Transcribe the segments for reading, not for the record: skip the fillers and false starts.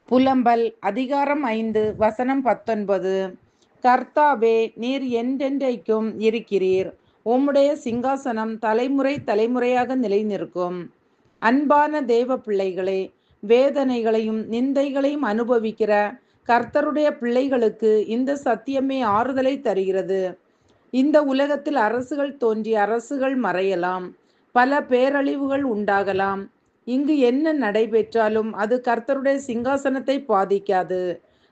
புலம்பல் அதிகாரம் 5 வசனம் 19. கர்த்தாவே, நீர் என்றென்றைக்கும் இருக்கிறீர். உம்முடைய சிங்காசனம் தலைமுறை தலைமுறையாக நிலை நிற்கும். அன்பான தேவ பிள்ளைகளே, வேதனைகளையும் நிந்தைகளையும் அனுபவிக்கிற கர்த்தருடைய பிள்ளைகளுக்கு இந்த சத்தியமே ஆறுதலை தருகிறது. இந்த உலகத்தில் அரசுகள் தோன்றி அரசுகள் மறையலாம், பல பேரழிவுகள் உண்டாகலாம். இங்கு என்ன நடைபெற்றாலும் அது கர்த்தருடைய சிங்காசனத்தை பாதிக்காது.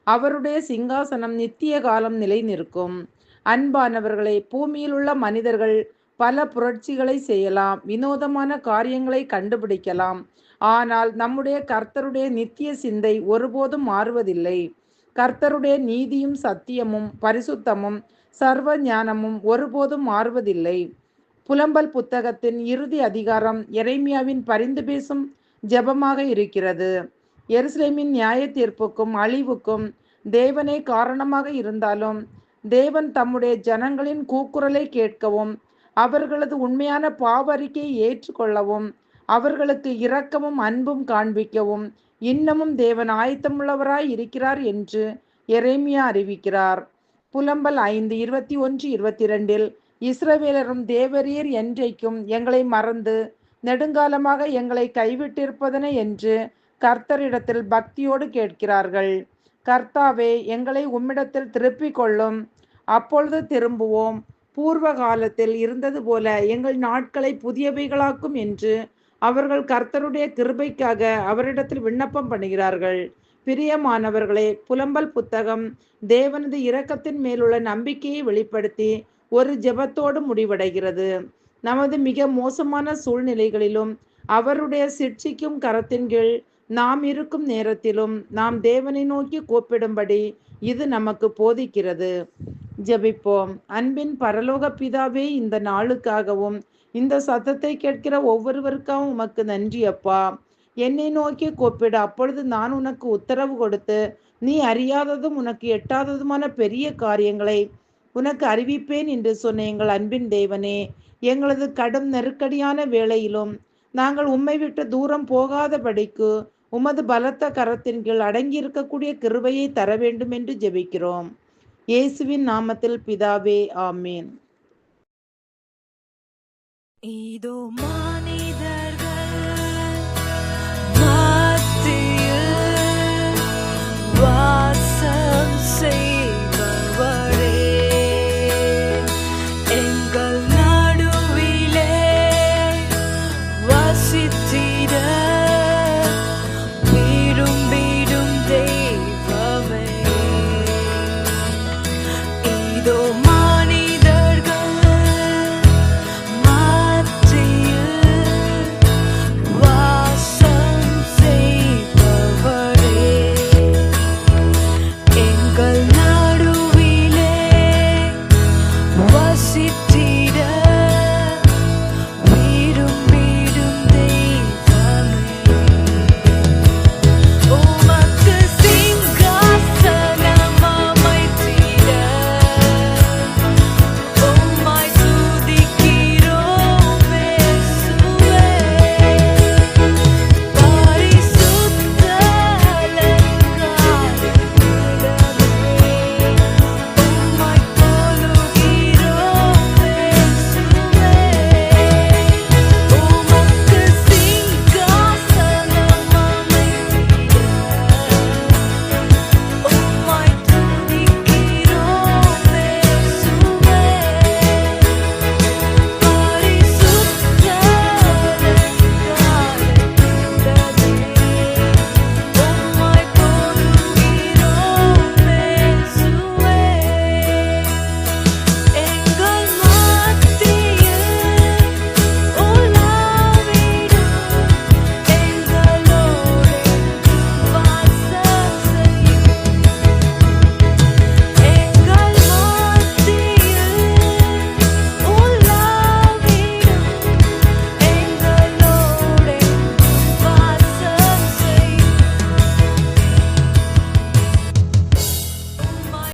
அவருடைய சிங்காசனம் நித்திய காலம் நிலை நிற்கும். அன்பானவர்களே, பூமியில் உள்ள மனிதர்கள் பல புரட்சிகளை செய்யலாம், வினோதமான காரியங்களை கண்டுபிடிக்கலாம். ஆனால் நம்முடைய கர்த்தருடைய நித்திய சிந்தை ஒருபோதும் மாறுவதில்லை. கர்த்தருடைய நீதியும் சத்தியமும் பரிசுத்தமும் சர்வ ஞானமும் ஒருபோதும் மாறுவதில்லை. புலம்பல் புத்தகத்தின் இறுதி அதிகாரம் எரேமியாவின் பரிந்து பேசும் ஜெபமாக இருக்கிறது. எருசலேமின் நியாய தீர்ப்புக்கும் அழிவுக்கும் தேவனே காரணமாக இருந்தாலும், தேவன் தம்முடைய ஜனங்களின் கூக்குரலை கேட்கவும் அவர்களது உண்மையான பாவ அறிக்கையை ஏற்றுக்கொள்ளவும் அவர்களுக்கு இரக்கமும் அன்பும் காண்பிக்கவும் இன்னமும் தேவன் ஆயத்தமுள்ளவராய் இருக்கிறார் என்று எரேமியா அறிவிக்கிறார். புலம்பல் 5:21-22 இஸ்ரவேலரும் தேவரீர் என்றைக்கும் எங்களை மறந்து நெடுங்காலமாக எங்களை கைவிட்டிருப்பதனை என்று கர்த்தரிடத்தில் பக்தியோடு கேட்கிறார்கள். கர்த்தாவே, எங்களை உம்மிடத்தில் திருப்பிக் கொள்ளும், அப்பொழுது திரும்புவோம். பூர்வ காலத்தில் இருந்தது போல எங்கள் நாட்களை புதியவைகளாக்கும் என்று அவர்கள் கர்த்தருடைய கிருபைக்காக அவரிடத்தில் விண்ணப்பம் பண்ணுகிறார்கள். பிரியமானவர்களே, புலம்பல் புத்தகம் தேவனது இரக்கத்தின் மேலுள்ள நம்பிக்கையை வெளிப்படுத்தி ஒரு ஜெபத்தோடு முடிவடைகிறது. நமது மிக மோசமான சூழ்நிலைகளிலும் அவருடைய சிட்சிக்கும் கரத்தின் கீழ் நாம் இருக்கும் நேரத்திலும் நாம் தேவனை நோக்கி கூப்பிடும்படி இது நமக்கு போதிக்கிறது. ஜெபிப்போம். அன்பின் பரலோக பிதாவே, இந்த நாளுக்காகவும் இந்த சத்தத்தை கேட்கிற ஒவ்வொருவருக்காகவும் உமக்கு நன்றி அப்பா. என்னை நோக்கி கூப்பிடு, அப்பொழுது நான் உனக்கு உத்தரவு கொடுத்து நீ அறியாததும் உனக்கு எட்டாததுமான பெரிய காரியங்களை உனக்கு அறிவிப்பேன் என்று சொன்ன எங்கள் அன்பின் தேவனே, எங்களது கடும் நெருக்கடியான வேளையிலும் நாங்கள் உம்மை விட்டு தூரம் போகாதபடிக்கு உமது பலத்த கரத்தின் கீழ் அடங்கி இருக்கக்கூடிய கிருபையை தர வேண்டும் என்று ஜெபிக்கிறோம். இயேசுவின் நாமத்தில் பிதாவே, ஆமேன். இதோ